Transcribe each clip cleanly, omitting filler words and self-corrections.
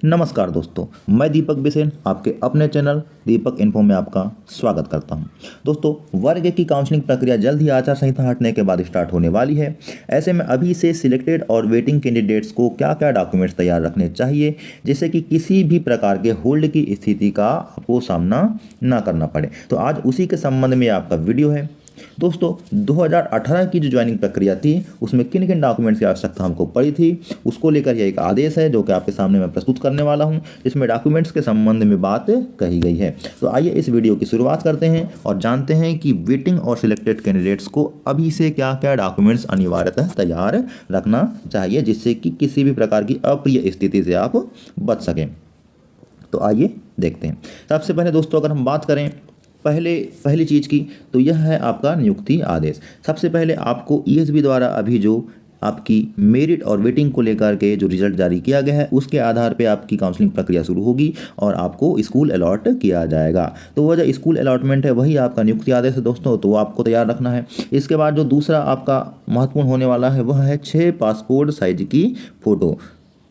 नमस्कार दोस्तों, मैं दीपक बिसेन आपके अपने चैनल दीपक इन्फो में आपका स्वागत करता हूं। दोस्तों, वर्ग की काउंसलिंग प्रक्रिया जल्द ही आचार संहिता हटने के बाद स्टार्ट होने वाली है। ऐसे में अभी से सिलेक्टेड और वेटिंग कैंडिडेट्स को क्या क्या डॉक्यूमेंट्स तैयार रखने चाहिए, जिससे कि किसी भी प्रकार के होल्ड की स्थिति का आपको सामना ना करना पड़े। तो आज उसी के संबंध में आपका वीडियो है। दोस्तों, 2018 की जो ज्वाइनिंग प्रक्रिया थी उसमें किन किन डॉक्यूमेंट्स की आवश्यकता हमको पड़ी थी, उसको लेकर यह एक आदेश है जो कि आपके सामने मैं प्रस्तुत करने वाला हूं, जिसमें डॉक्यूमेंट्स के संबंध में बात कही गई है। तो आइए इस वीडियो की शुरुआत करते हैं और जानते हैं कि वेटिंग और सिलेक्टेड कैंडिडेट्स को अभी से क्या क्या डॉक्यूमेंट्स अनिवार्यतः तैयार रखना चाहिए, जिससे कि किसी भी प्रकार की अप्रिय स्थिति से आप बच सकें। तो आइए देखते हैं। सबसे पहले दोस्तों, अगर हम बात करें पहली चीज़ की, तो यह है आपका नियुक्ति आदेश। सबसे पहले आपको ईएसबी द्वारा अभी जो आपकी मेरिट और वेटिंग को लेकर के जो रिजल्ट जारी किया गया है उसके आधार पे आपकी काउंसलिंग प्रक्रिया शुरू होगी और आपको स्कूल अलॉट किया जाएगा। तो वह जो स्कूल अलॉटमेंट है वही आपका नियुक्ति आदेश है दोस्तों, तो वो आपको तैयार रखना है। इसके बाद जो दूसरा आपका महत्वपूर्ण होने वाला है वह है 6 पासपोर्ट साइज की फ़ोटो।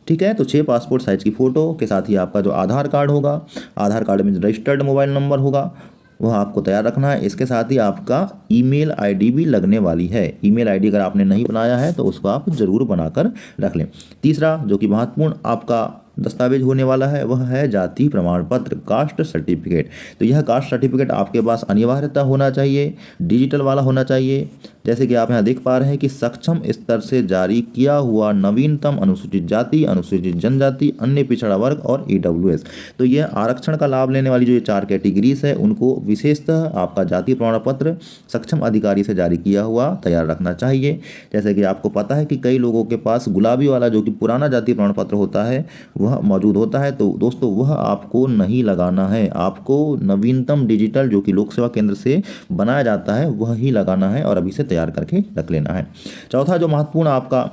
ठीक है, तो 6 पासपोर्ट साइज की फ़ोटो के साथ ही आपका जो आधार कार्ड होगा, आधार कार्ड में रजिस्टर्ड मोबाइल नंबर होगा, वह आपको तैयार रखना है। इसके साथ ही आपका ईमेल आईडी भी लगने वाली है। ईमेल आईडी अगर आपने नहीं बनाया है तो उसको आप ज़रूर बनाकर रख लें। तीसरा जो कि महत्वपूर्ण आपका दस्तावेज होने वाला है वह है जाति प्रमाण पत्र, कास्ट सर्टिफिकेट। तो यह कास्ट सर्टिफिकेट आपके पास अनिवार्यता होना चाहिए, डिजिटल वाला होना चाहिए। जैसे कि आप यहाँ देख पा रहे हैं कि सक्षम स्तर से जारी किया हुआ नवीनतम अनुसूचित जाति, अनुसूचित जनजाति, अन्य पिछड़ा वर्ग और ईडब्ल्यूएस। तो यह आरक्षण का लाभ लेने वाली जो ये 4 कैटेगरीज है उनको विशेषतः आपका जाति प्रमाण पत्र सक्षम अधिकारी से जारी किया हुआ तैयार रखना चाहिए। जैसे कि आपको पता है कि कई लोगों के पास गुलाबी वाला जो कि पुराना जाति प्रमाण पत्र होता है वह मौजूद होता है, तो दोस्तों वह आपको नहीं लगाना है। आपको नवीनतम डिजिटल जो कि लोक सेवा केंद्र से बनाया जाता है वह ही लगाना है और अभी से तैयार करके रख लेना है। चौथा जो महत्वपूर्ण आपका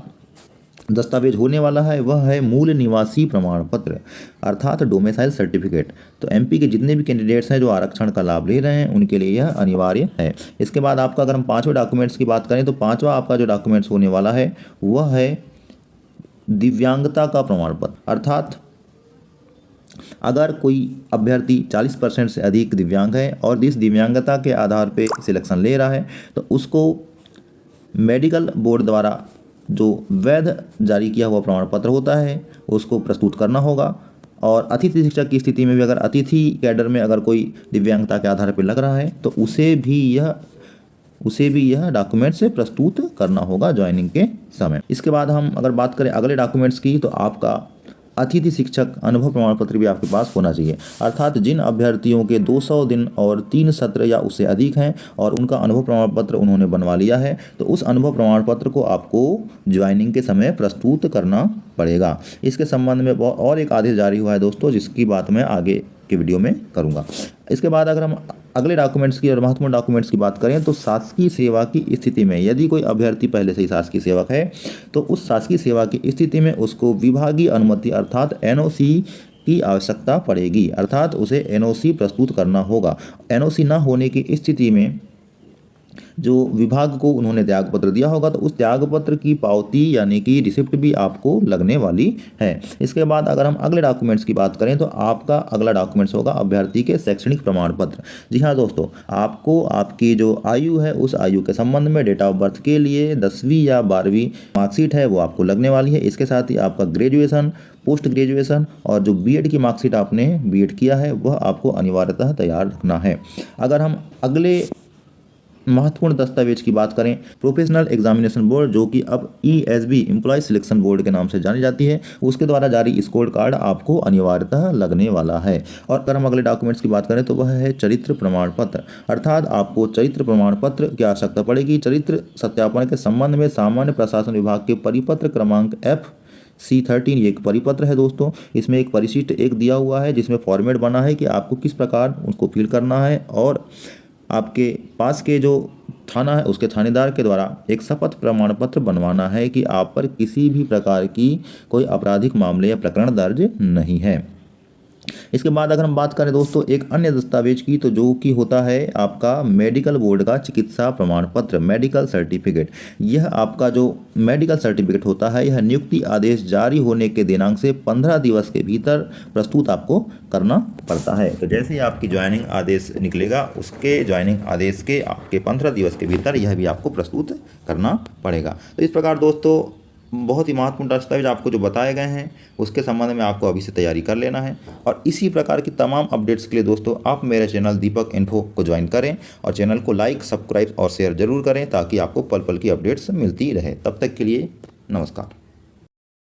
दस्तावेज होने वाला है वह है मूल निवासी प्रमाण पत्र अर्थात डोमिसाइल सर्टिफिकेट। तो एमपी के जितने भी कैंडिडेट्स हैं जो आरक्षण का लाभ ले रहे हैं उनके लिए यह अनिवार्य है। इसके बाद आपका अगर हम 5वें डॉक्यूमेंट्स की बात करें तो 5वां आपका जो डॉक्यूमेंट्स होने वाला है वह है दिव्यांगता का प्रमाण पत्र। अर्थात अगर कोई अभ्यर्थी 40% से अधिक दिव्यांग है और इस दिव्यांगता के आधार पे सिलेक्शन ले रहा है तो उसको मेडिकल बोर्ड द्वारा जो वैध जारी किया हुआ प्रमाण पत्र होता है उसको प्रस्तुत करना होगा। और अतिथि शिक्षक की स्थिति में भी अगर अतिथि कैडर में अगर कोई दिव्यांगता के आधार पर लग रहा है तो उसे भी यह डॉक्यूमेंट से प्रस्तुत करना होगा ज्वाइनिंग के समय। इसके बाद हम अगर बात करें अगले डॉक्यूमेंट्स की, तो आपका अतिथि शिक्षक अनुभव प्रमाण पत्र भी आपके पास होना चाहिए। अर्थात जिन अभ्यर्थियों के 200 दिन और 3 सत्र या उससे अधिक हैं और उनका अनुभव प्रमाण पत्र उन्होंने बनवा लिया है तो उस अनुभव प्रमाण पत्र को आपको ज्वाइनिंग के समय प्रस्तुत करना पड़ेगा। इसके संबंध में और एक आदेश जारी हुआ है दोस्तों, जिसकी बात मैं आगे के वीडियो में करूँगा। इसके बाद अगर हम अगले डॉक्यूमेंट्स की और महत्वपूर्ण डॉक्यूमेंट्स की बात करें तो शासकीय सेवा की स्थिति में यदि कोई अभ्यर्थी पहले से ही शासकीय सेवक है तो उस शासकीय सेवा की स्थिति में उसको विभागीय अनुमति अर्थात एनओसी की आवश्यकता पड़ेगी। अर्थात उसे एनओसी प्रस्तुत करना होगा। एनओसी ना होने की स्थिति में जो विभाग को उन्होंने त्यागपत्र दिया होगा तो उस त्यागपत्र की पावती यानी कि रिसिप्ट भी आपको लगने वाली है। इसके बाद अगर हम अगले डॉक्यूमेंट्स की बात करें तो आपका अगला डॉक्यूमेंट्स होगा अभ्यर्थी के शैक्षणिक प्रमाण पत्र। जी हाँ दोस्तों, आपको आपकी जो आयु है उस आयु के संबंध में डेट ऑफ बर्थ के लिए 10वीं या 12वीं मार्कशीट है वो आपको लगने वाली है। इसके साथ ही आपका ग्रेजुएशन, पोस्ट ग्रेजुएशन और जो बीएड की मार्कशीट आपने बीएड किया है वह आपको अनिवार्यतः तैयार रखना है। अगर हम अगले महत्वपूर्ण दस्तावेज की बात करें, प्रोफेशनल एग्जामिनेशन बोर्ड जो कि अब ईएसबी एम्प्लॉय सिलेक्शन बोर्ड के नाम से जानी जाती है, उसके द्वारा जारी स्कोर कार्ड आपको अनिवार्यतः लगने वाला है। और अगर हम अगले डॉक्यूमेंट्स की बात करें तो वह है चरित्र प्रमाण पत्र। अर्थात आपको चरित्र प्रमाण पत्र की आवश्यकता पड़ेगी। चरित्र सत्यापन के संबंध में सामान्य प्रशासन विभाग के परिपत्र क्रमांक FC13 ये एक परिपत्र है दोस्तों। इसमें एक परिशिष्ट एक दिया हुआ है जिसमें फॉर्मेट बना है कि आपको किस प्रकार उसको फिल करना है और आपके पास के जो थाना है उसके थानेदार के द्वारा एक शपथ प्रमाण पत्र बनवाना है कि आप पर किसी भी प्रकार की कोई आपराधिक मामले या प्रकरण दर्ज नहीं है। इसके बाद अगर हम बात करें दोस्तों एक अन्य दस्तावेज की, तो जो कि होता है आपका मेडिकल बोर्ड का चिकित्सा प्रमाण पत्र, मेडिकल सर्टिफिकेट। यह आपका जो मेडिकल सर्टिफिकेट होता है यह नियुक्ति आदेश जारी होने के दिनांक से 15 दिवस के भीतर प्रस्तुत आपको करना पड़ता है। तो जैसे ही आपकी ज्वाइनिंग आदेश निकलेगा उसके ज्वाइनिंग आदेश के आपके 15 दिवस के भीतर यह भी आपको प्रस्तुत करना पड़ेगा। तो इस प्रकार दोस्तों बहुत ही महत्वपूर्ण दस्तावेज आपको जो बताए गए हैं उसके संबंध में आपको अभी से तैयारी कर लेना है। और इसी प्रकार की तमाम अपडेट्स के लिए दोस्तों आप मेरे चैनल दीपक इन्फो को ज्वाइन करें और चैनल को लाइक, सब्सक्राइब और शेयर जरूर करें ताकि आपको पल पल की अपडेट्स मिलती रहे। तब तक के लिए नमस्कार।